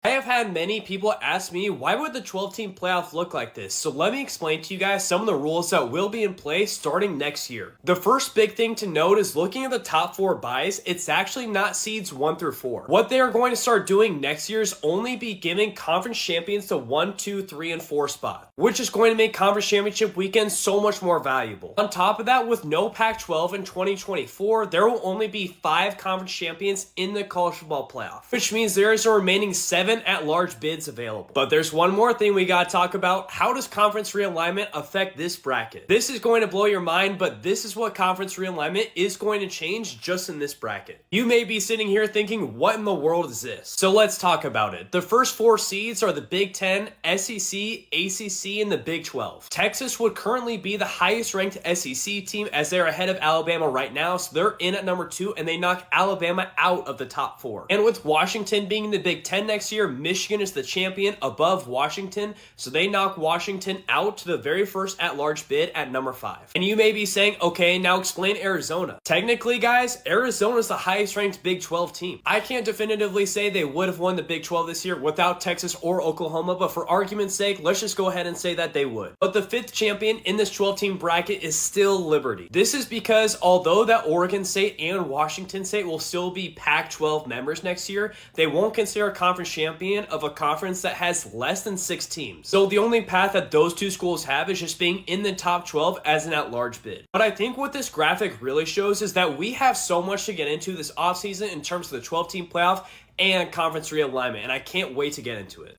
I have had many people ask me, why would the 12-team playoff look like this? So let me explain to you guys some of the rules that will be in place starting next year. The first big thing to note is looking at the top 4 byes, it's actually not seeds 1 through 4. What they are going to start doing next year is only be giving conference champions the 1, 2, 3, and 4 spot, which is going to make conference championship weekend so much more valuable. On top of that, with no Pac-12 in 2024, there will only be 5 conference champions in the college football playoff, which means there is a remaining 7 at-large bids available. But there's one more thing we gotta talk about. How does conference realignment affect this bracket? This is going to blow your mind, but this is what conference realignment is going to change just in this bracket. You may be sitting here thinking, what in the world is this? So let's talk about it. The first 4 seeds are the Big 10, SEC, ACC, and the Big 12. Texas would currently be the highest ranked SEC team as they're ahead of Alabama right now, so they're in at number 2 and they knock Alabama out of the top 4. And with Washington being in the Big 10 next year, Michigan is the champion above Washington, so they knock Washington out to the very first at-large bid at number 5. And you may be saying, okay, now explain Arizona. Technically, guys, Arizona is the highest ranked Big 12 team. I can't definitively say they would have won the Big 12 this year without Texas or Oklahoma, but for argument's sake, let's just go ahead and say that they would. But the 5th champion in this 12-team bracket is still Liberty. This is because although that Oregon State and Washington State will still be Pac-12 members next year, they won't consider a conference champion of a conference that has less than 6 teams. So the only path that those 2 schools have is just being in the top 12 as an at-large bid. But I think what this graphic really shows is that we have so much to get into this offseason in terms of the 12-team playoff and conference realignment, and I can't wait to get into it.